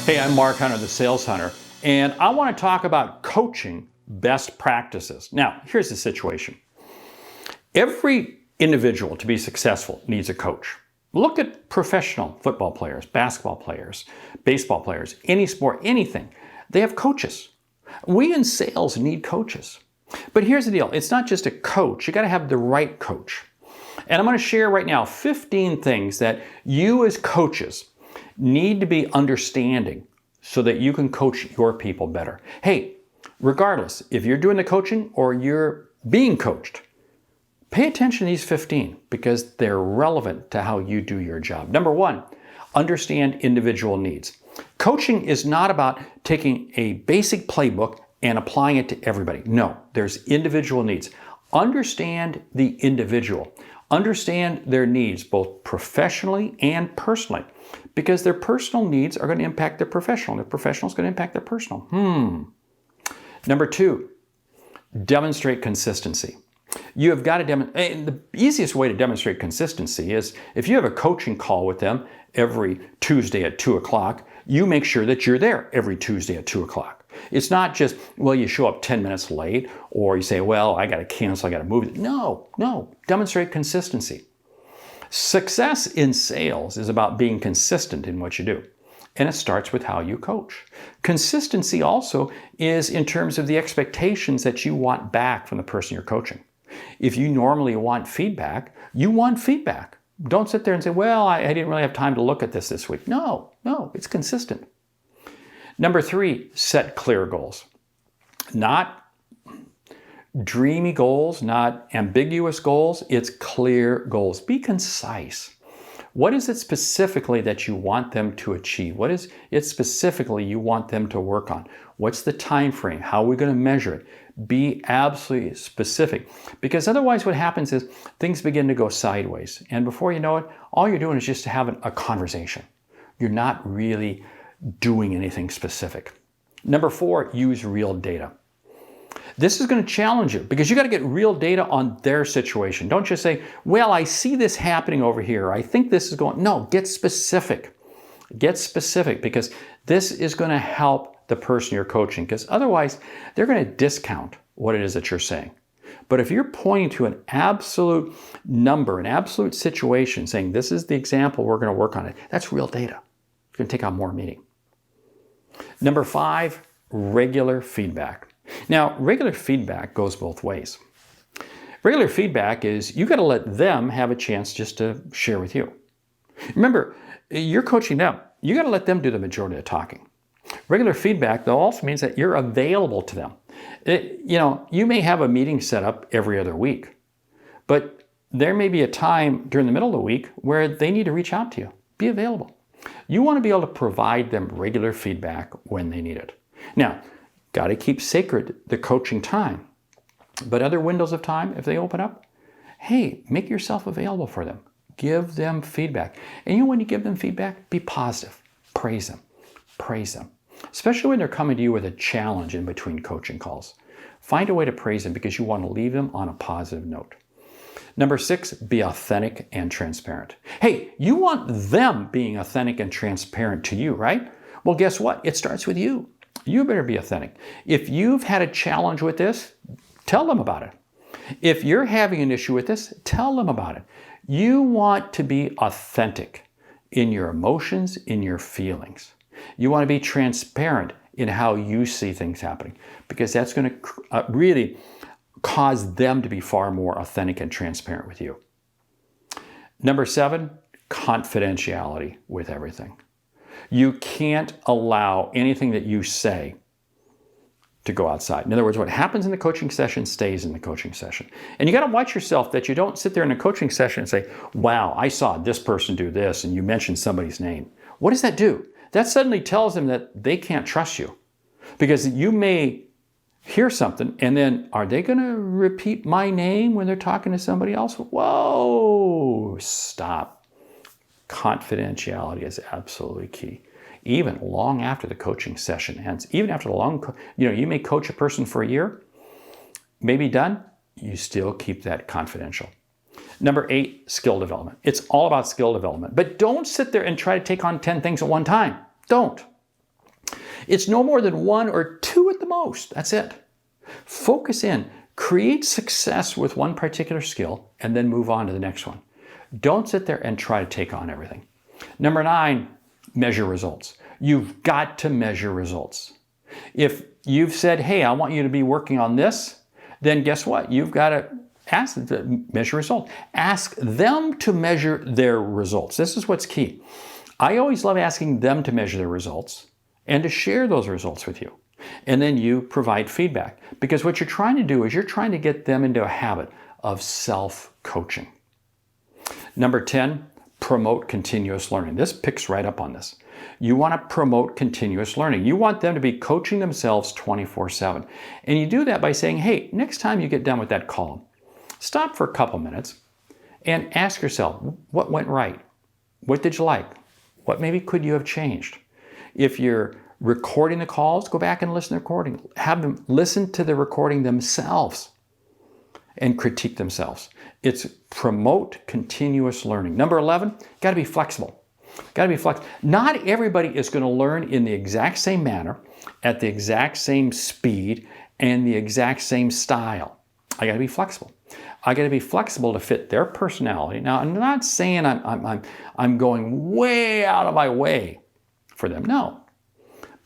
Hey, I'm Mark Hunter, the Sales Hunter, and I want to talk about coaching best practices. Now, here's the situation. Every individual to be successful needs a coach. Look at professional football players, basketball players, baseball players, any sport, anything. They have coaches. We in sales need coaches. But here's the deal. It's not just a coach. You got to have the right coach. And I'm going to share right now 15 things that you as coaches need to be understanding so that you can coach your people better. Hey, regardless, if you're doing the coaching or you're being coached, pay attention to these 15 because they're relevant to how you do your job. Number one, understand individual needs. Coaching is not about taking a basic playbook and applying it to everybody. No, there's individual needs. Understand the individual. Understand their needs both professionally and personally because their personal needs are going to impact their professional. Their professional is going to impact their personal. Number two, demonstrate consistency. You have got to demonstrate. The easiest way to demonstrate consistency is if you have a coaching call with them every Tuesday at 2 o'clock, you make sure that you're there every Tuesday at 2 o'clock. It's not just, well, you show up 10 minutes late or you say, well, I got to cancel, I got to move it. No. Demonstrate consistency. Success in sales is about being consistent in what you do. And it starts with how you coach. Consistency also is in terms of the expectations that you want back from the person you're coaching. If you normally want feedback, you want feedback. Don't sit there and say, well, I didn't really have time to look at this week. No, it's consistent. Number three, set clear goals. Not dreamy goals, not ambiguous goals. It's clear goals. Be concise. What is it specifically that you want them to achieve? What is it specifically you want them to work on? What's the time frame? How are we going to measure it? Be absolutely specific. Because otherwise what happens is things begin to go sideways. And before you know it, all you're doing is just having a conversation. You're not really doing anything specific. Number four, use real data. This is going to challenge you because you got to get real data on their situation. Don't just say, well, I see this happening over here. I think this is going. No, get specific. Get specific because this is going to help the person you're coaching because otherwise they're going to discount what it is that you're saying. But if you're pointing to an absolute number, an absolute situation, saying this is the example, we're going to work on it, that's real data. It's going to take on more meaning. Number five, regular feedback. Now, regular feedback goes both ways. Regular feedback is you got to let them have a chance just to share with you. Remember, you're coaching them. You got to let them do the majority of the talking. Regular feedback, though, also means that you're available to them. You may have a meeting set up every other week, but there may be a time during the middle of the week where they need to reach out to you. Be available. You want to be able to provide them regular feedback when they need it. Now, got to keep sacred the coaching time. But other windows of time, if they open up, hey, make yourself available for them. Give them feedback. And when you give them feedback, be positive. Praise them. Praise them. Especially when they're coming to you with a challenge in between coaching calls. Find a way to praise them because you want to leave them on a positive note. Number six, be authentic and transparent. Hey, you want them being authentic and transparent to you, right? Well, guess what? It starts with you. You better be authentic. If you've had a challenge with this, tell them about it. If you're having an issue with this, tell them about it. You want to be authentic in your emotions, in your feelings. You want to be transparent in how you see things happening because that's going to really cause them to be far more authentic and transparent with you. Number seven, confidentiality with everything. You can't allow anything that you say to go outside. In other words, what happens in the coaching session stays in the coaching session. And you got to watch yourself that you don't sit there in a coaching session and say, wow, I saw this person do this, and you mentioned somebody's name. What does that do? That suddenly tells them that they can't trust you because you may hear something and then are they going to repeat my name when they're talking to somebody else? Whoa, stop. Confidentiality is absolutely key. Even long after the coaching session ends, even after the long, you may coach a person for a year, maybe done, you still keep that confidential. Number 8, skill development. It's all about skill development. But don't sit there and try to take on 10 things at one time. Don't. It's no more than 1 or 2 at the most. That's it. Focus in. Create success with one particular skill and then move on to the next one. Don't sit there and try to take on everything. Number 9, measure results. You've got to measure results. If you've said, hey, I want you to be working on this, then guess what? You've got to ask them to measure results. Ask them to measure their results. This is what's key. I always love asking them to measure their results and to share those results with you. And then you provide feedback. Because what you're trying to do is you're trying to get them into a habit of self-coaching. Number 10, promote continuous learning. This picks right up on this. You want to promote continuous learning. You want them to be coaching themselves 24/7. And you do that by saying, hey, next time you get done with that call, stop for a couple minutes and ask yourself, what went right? What did you like? What maybe could you have changed? If you're recording the calls, go back and listen to the recording. Have them listen to the recording themselves and critique themselves. It's promote continuous learning. Number 11, got to be flexible. Got to be flexible. Not everybody is going to learn in the exact same manner, at the exact same speed, and the exact same style. I got to be flexible. I got to be flexible to fit their personality. Now, I'm not saying I'm going way out of my way for them. No.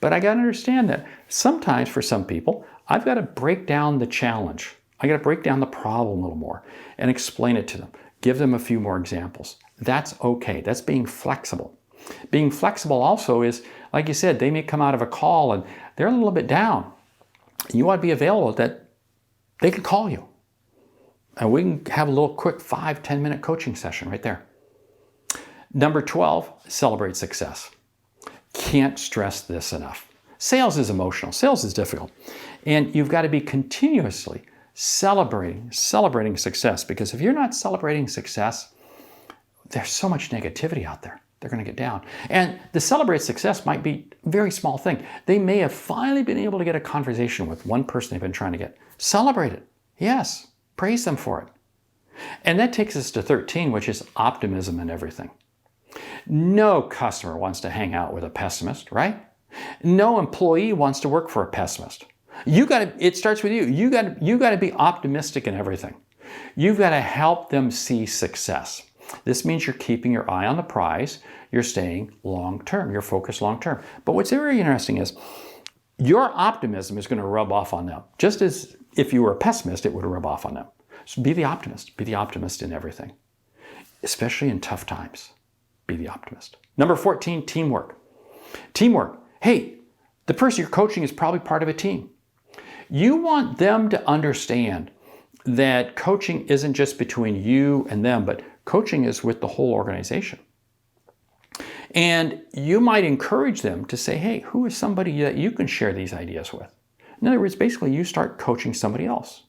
But I got to understand that sometimes for some people, I've got to break down the challenge. I got to break down the problem a little more and explain it to them. Give them a few more examples. That's okay. That's being flexible. Being flexible also is, like you said, they may come out of a call and they're a little bit down. You want to be available that they can call you. And we can have a little quick 5-10 minute coaching session right there. Number 12, celebrate success. Can't stress this enough. Sales is emotional. Sales is difficult. And you've got to be continuously celebrating success, because if you're not celebrating success, there's so much negativity out there. They're going to get down. And the celebrate success might be a very small thing. They may have finally been able to get a conversation with one person they've been trying to get. Celebrate it. Yes. Praise them for it. And that takes us to 13, which is optimism in everything. No customer wants to hang out with a pessimist, right? No employee wants to work for a pessimist. It starts with you. You got to be optimistic in everything. You've got to help them see success. This means you're keeping your eye on the prize. You're staying long-term. You're focused long-term. But what's very interesting is your optimism is going to rub off on them. Just as if you were a pessimist, it would rub off on them. So be the optimist. Be the optimist in everything, especially in tough times. Be the optimist. Number 14, teamwork. Teamwork. Hey, the person you're coaching is probably part of a team. You want them to understand that coaching isn't just between you and them, but coaching is with the whole organization. And you might encourage them to say, hey, who is somebody that you can share these ideas with? In other words, basically you start coaching somebody else.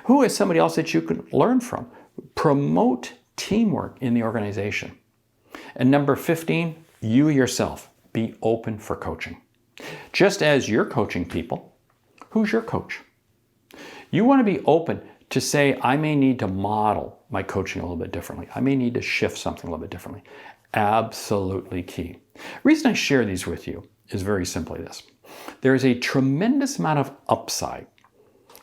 Who is somebody else that you can learn from? Promote teamwork in the organization. And number 15, you yourself, be open for coaching. Just as you're coaching people, who's your coach? You want to be open to say, I may need to model my coaching a little bit differently. I may need to shift something a little bit differently. Absolutely key. The reason I share these with you is very simply this. There is a tremendous amount of upside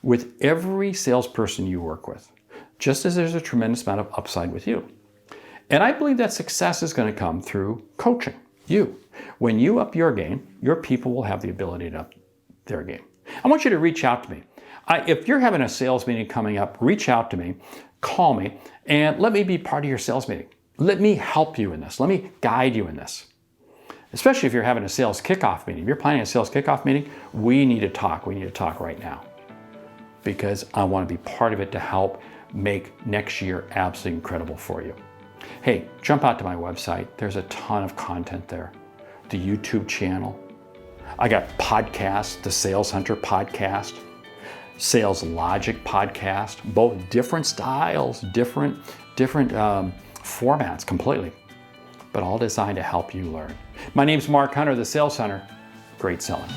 with every salesperson you work with, just as there's a tremendous amount of upside with you. And I believe that success is going to come through coaching you. When you up your game, your people will have the ability to up their game. I want you to reach out to me. If you're having a sales meeting coming up, reach out to me, call me, and let me be part of your sales meeting. Let me help you in this. Let me guide you in this. Especially if you're having a sales kickoff meeting. If you're planning a sales kickoff meeting, we need to talk. We need to talk right now, because I want to be part of it to help make next year absolutely incredible for you. Hey, jump out to my website. There's a ton of content there. The YouTube channel. I got podcasts, the Sales Hunter podcast, Sales Logic podcast, both different styles, different formats completely, but all designed to help you learn. My name's Mark Hunter, the Sales Hunter. Great selling.